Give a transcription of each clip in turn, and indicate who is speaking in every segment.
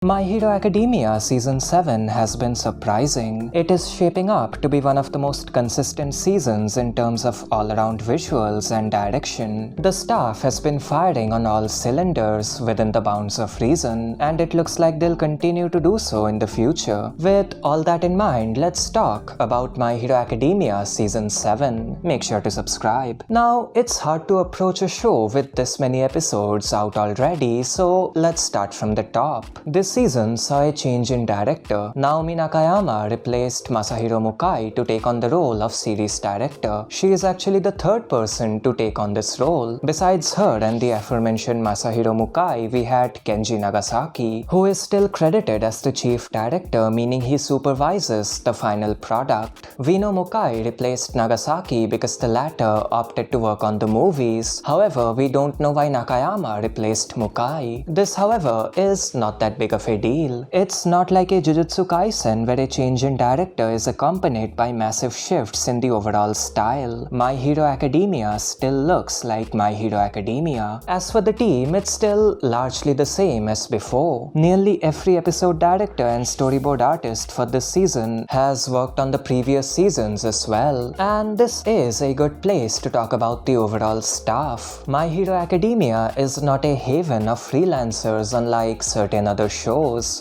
Speaker 1: My Hero Academia Season 7 has been surprising. It is shaping up to be one of the most consistent seasons in terms of all-around visuals and direction. The staff has been firing on all cylinders within the bounds of reason, and it looks like they'll continue to do so in the future. With all that in mind, let's talk about My Hero Academia Season 7. Make sure to subscribe. Now, it's hard to approach a show with this many episodes out already, so let's start from the top. This season saw a change in director. Naomi Nakayama replaced Masahiro Mukai to take on the role of series director. She is actually the third person to take on this role. Besides her and the aforementioned Masahiro Mukai, we had Kenji Nagasaki, who is still credited as the chief director, meaning he supervises the final product. We know Mukai replaced Nagasaki because the latter opted to work on the movies. However, we don't know why Nakayama replaced Mukai. This, however, is not that big of a deal. It's not like a Jujutsu Kaisen where a change in director is accompanied by massive shifts in the overall style. My Hero Academia still looks like My Hero Academia. As for the team, it's still largely the same as before. Nearly every episode director and storyboard artist for this season has worked on the previous seasons as well. And this is a good place to talk about the overall staff. My Hero Academia is not a haven of freelancers unlike certain other shows.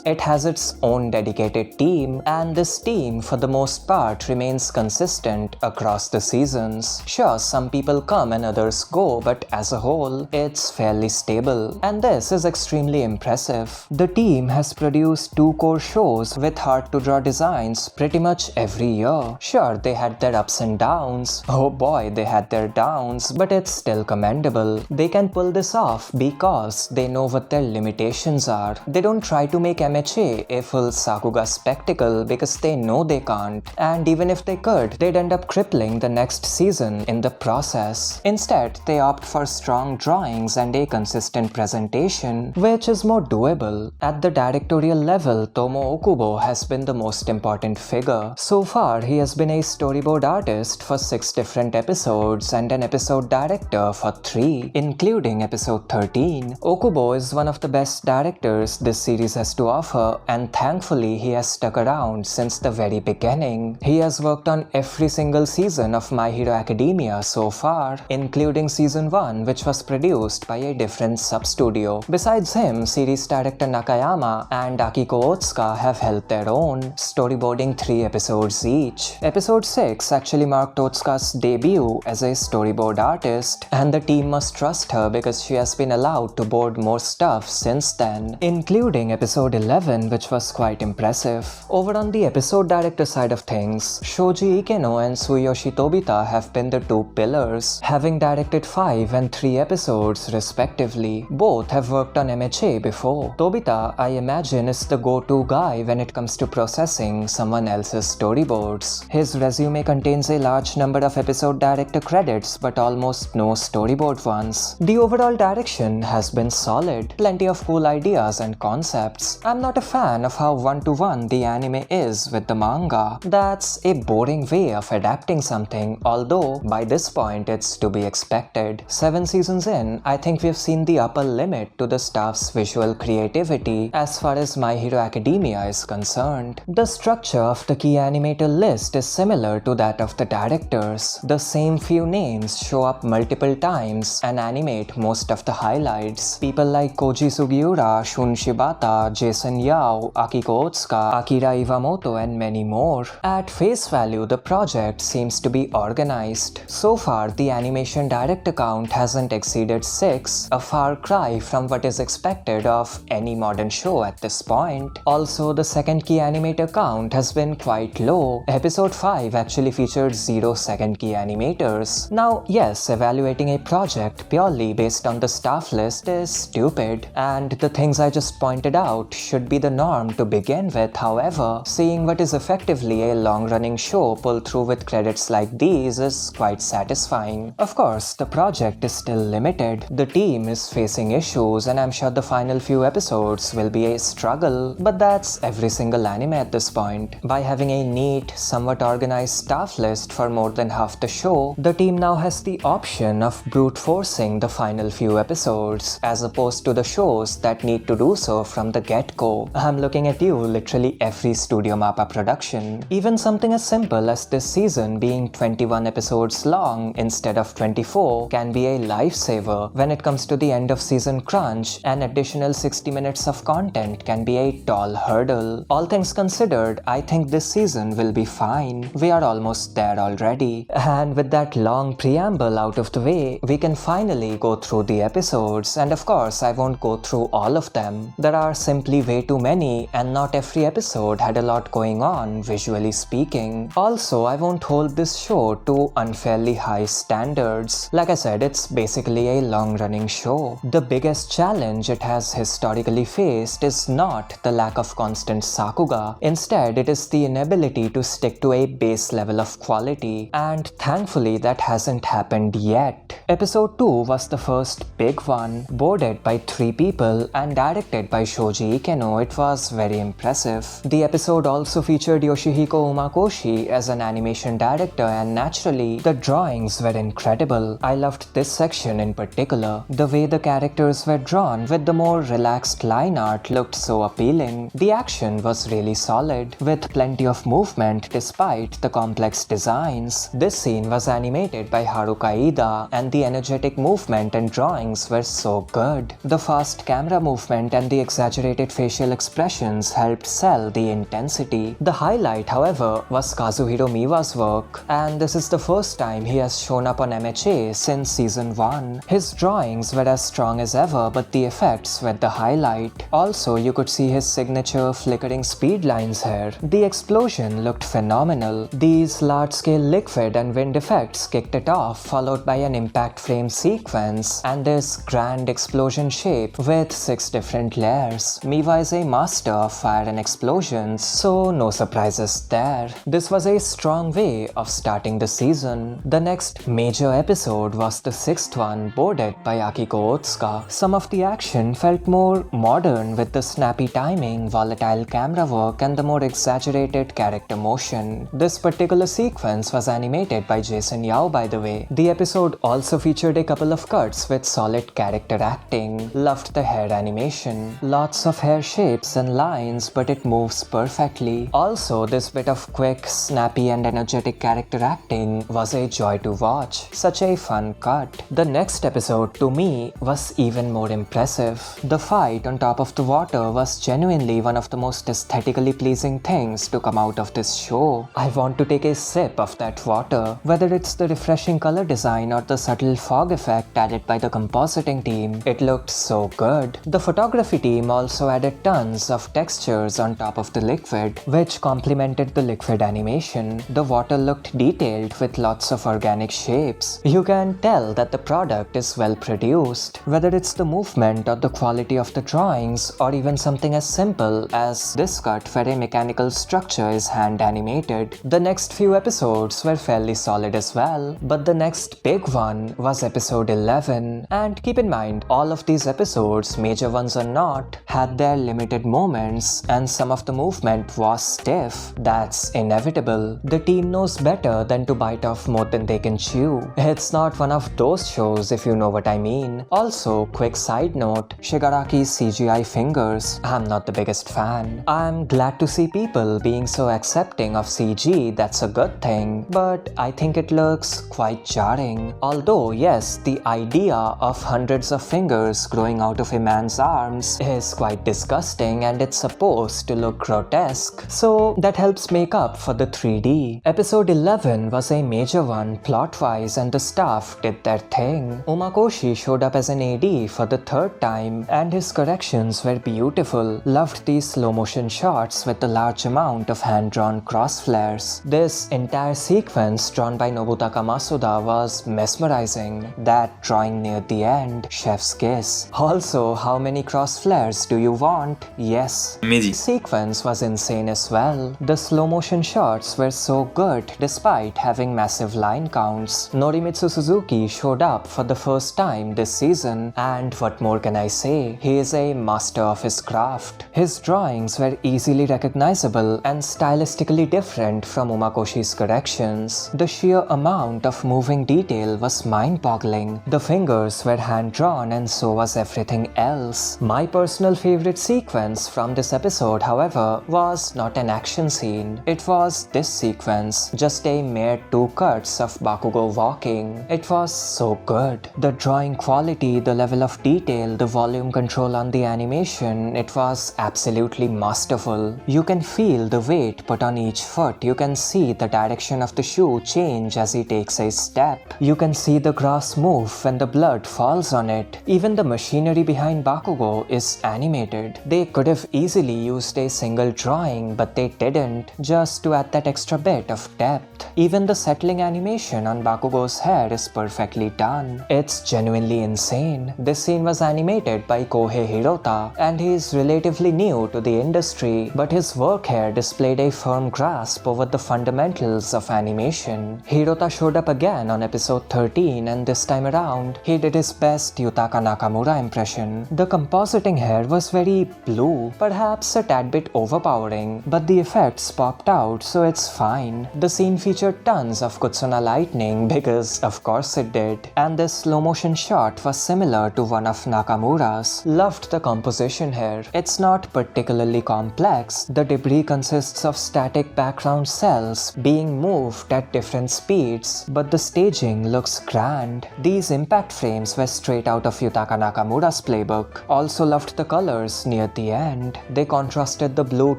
Speaker 1: It has its own dedicated team, and this team for the most part remains consistent across the seasons. Sure, some people come and others go, but as a whole, it's fairly stable, and this is extremely impressive. The team has produced 2 core shows with hard-to-draw designs pretty much every year. Sure, they had their ups and downs. Oh boy, they had their downs, but it's still commendable. They can pull this off because they know what their limitations are. They don't try to make MHA a full sakuga spectacle because they know they can't, and even if they could, they'd end up crippling the next season in the process. Instead, they opt for strong drawings and a consistent presentation, which is more doable. At the directorial level, Tomo Okubo has been the most important figure. So far, he has been a storyboard artist for 6 different episodes and an episode director for 3, including episode 13. Okubo is one of the best directors this series has to offer, and thankfully he has stuck around since the very beginning. He has worked on every single season of My Hero Academia so far, including season 1, which was produced by a different sub-studio. Besides him, series director Nakayama and Akiko Otsuka have held their own, storyboarding 3 episodes each. Episode 6 actually marked Otsuka's debut as a storyboard artist, and the team must trust her because she has been allowed to board more stuff since then, including episode 11, which was quite impressive. Over on the episode director side of things, Shoji Ikeno and Tsuyoshi Tobita have been the 2 pillars, having directed 5 and 3 episodes respectively. Both have worked on MHA before. Tobita, I imagine, is the go-to guy when it comes to processing someone else's storyboards. His resume contains a large number of episode director credits but almost no storyboard ones. The overall direction has been solid, plenty of cool ideas and concepts. I'm not a fan of how one-to-one the anime is with the manga. That's a boring way of adapting something, although by this point it's to be expected. 7 seasons in, I think we've seen the upper limit to the staff's visual creativity as far as My Hero Academia is concerned. The structure of the key animator list is similar to that of the directors. The same few names show up multiple times and animate most of the highlights. People like Koji Sugiura, Shun Shibata, Jason Yao, Akiko Otsuka, Akira Iwamoto, and many more. At face value, the project seems to be organized. So far, the animation director count hasn't exceeded 6, a far cry from what is expected of any modern show at this point. Also, the second key animator count has been quite low. Episode 5 actually featured 0 second key animators. Now, yes, evaluating a project purely based on the staff list is stupid, and the things I just pointed out should be the norm to begin with. However, seeing what is effectively a long-running show pull through with credits like these is quite satisfying. Of course, the project is still limited. The team is facing issues, and I'm sure the final few episodes will be a struggle, but that's every single anime at this point. By having a neat, somewhat organized staff list for more than half the show, the team now has the option of brute forcing the final few episodes, as opposed to the shows that need to do so from from the get-go. I'm looking at you, literally every Studio Mappa production. Even something as simple as this season being 21 episodes long instead of 24 can be a lifesaver. When it comes to the end of season crunch, an additional 60 minutes of content can be a tall hurdle. All things considered, I think this season will be fine. We are almost there already. And with that long preamble out of the way, we can finally go through the episodes, and of course I won't go through all of them. There are simply way too many, and not every episode had a lot going on, visually speaking. Also, I won't hold this show to unfairly high standards. Like I said, it's basically a long-running show. The biggest challenge it has historically faced is not the lack of constant sakuga. Instead, it is the inability to stick to a base level of quality, and thankfully that hasn't happened yet. Episode 2 was the first big one, boarded by 3 people and directed by Shoji Ikeno. It was very impressive. The episode also featured Yoshihiko Umakoshi as an animation director, and naturally, the drawings were incredible. I loved this section in particular. The way the characters were drawn with the more relaxed line art looked so appealing. The action was really solid, with plenty of movement despite the complex designs. This scene was animated by Haruka Ida, and the energetic movement and drawings were so good. The fast camera movement and the exaggerated facial expressions helped sell the intensity. The highlight, however, was Kazuhiro Miwa's work, and this is the first time he has shown up on MHA since season 1. His drawings were as strong as ever, but the effects were the highlight. Also, you could see his signature flickering speed lines here. The explosion looked phenomenal. These large-scale liquid and wind effects kicked it off, followed by an impact frame sequence and this grand explosion shape with 6 different layers. Miwa is a master of fire and explosions, so no surprises there. This was a strong way of starting the season. The next major episode was the 6th one, boarded by Akiko Otsuka. Some of the action felt more modern with the snappy timing, volatile camera work, and the more exaggerated character motion. This particular sequence was animated by Jason Yao, by the way. The episode also featured a couple of cuts with solid character acting. Loved the hair animation. Lots of hair shapes and lines, but it moves perfectly. Also, this bit of quick, snappy, and energetic character acting was a joy to watch. Such a fun cut. The next episode, to me, was even more impressive. The fight on top of the water was genuinely one of the most aesthetically pleasing things to come out of this show. I want to take a sip of that water. Whether it's the refreshing color design or the subtle fog effect added by the compositing team, it looked so good. The photography team also added tons of textures on top of the liquid, which complemented the liquid animation. The water looked detailed with lots of organic shapes. You can tell that the product is well produced. Whether it's the movement or the quality of the drawings, or even something as simple as this cut where a mechanical structure is hand animated. The next few episodes were fairly solid as well, but the next big one was episode 11. And keep in mind, all of these episodes, major ones or not, had their limited moments, and some of the movement was stiff. That's inevitable. The team knows better than to bite off more than they can chew. It's not one of those shows, if you know what I mean. Also, quick side note, Shigaraki's CGI fingers, I'm not the biggest fan. I'm glad to see people being so accepting of CG, that's a good thing, but I think it looks quite jarring. Although, yes, the idea of hundreds of fingers growing out of a man's arms is quite disgusting, and it's supposed to look grotesque, so that helps make up for the 3D. Episode 11 was a major one plot-wise, and the staff did their thing. Umakoshi showed up as an AD for the 3rd time, and his corrections were beautiful. Loved these slow-motion shots with the large amount of hand-drawn cross flares. This entire sequence drawn by Nobutaka Masuda was mesmerizing. That drawing near the end, chef's kiss. Also, how many cross flares do you want? Yes.
Speaker 2: Amazing.
Speaker 1: The sequence was insane as well. The slow-motion shots were so good despite having massive line counts. Norimitsu Suzuki showed up for the first time this season, and what more can I say? He is a master of his craft. His drawings were easily recognizable and stylistically different from Umakoshi's corrections. The sheer amount of moving detail was mind-boggling. The fingers were hand-drawn, and so was everything else. My personal favorite sequence from this episode, however, was not an action scene. It was this sequence, just a mere 2 cuts of Bakugo walking. It was so good. The drawing quality, the level of detail, the volume control on the animation, it was absolutely masterful. You can feel the weight put on each foot. You can see the direction of the shoe change as he takes a step. You can see the grass move when the blood falls on it. Even the machinery behind Bakugo is animated. They could have easily used a single drawing, but they didn't, just to add that extra bit of depth. Even the settling animation on Bakugo's hair is perfectly done. It's genuinely insane. This scene was animated by Kohei Hirota, and he is relatively new to the industry, but his work here displayed a firm grasp over the fundamentals of animation. Hirota showed up again on episode 13, and this time around, he did his best Yutaka Nakamura impression. The compositing here was very blue, perhaps a tad bit overpowering, but the effects popped out, so it's fine. The scene featured tons of Kutsuna lightning because of course it did, and this slow motion shot was similar to one of Nakamura's. Loved the composition here. It's not particularly complex. The debris consists of static background cells being moved at different speeds, but the staging looks grand. These impact frames were straight out of Yutaka Nakamura's playbook. Also loved the colors near the end. They contrasted the blue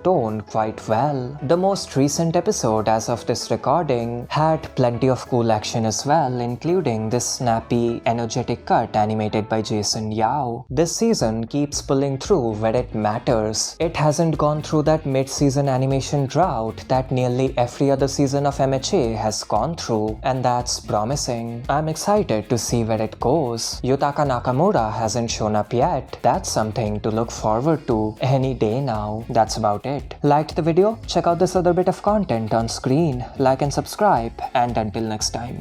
Speaker 1: tone quite well. The most recent episode as of this recording had plenty of cool action as well, including this snappy, energetic cut animated by Jason Yao. This season keeps pulling through where it matters. It hasn't gone through that mid-season animation drought that nearly every other season of MHA has gone through, and that's promising. I'm excited to see where it goes. Yutaka Nakamura hasn't shown up yet. That's something to look forward to any day now. That's about it. Liked the video? Check out this other bit of content on screen. Like and subscribe, and until next time.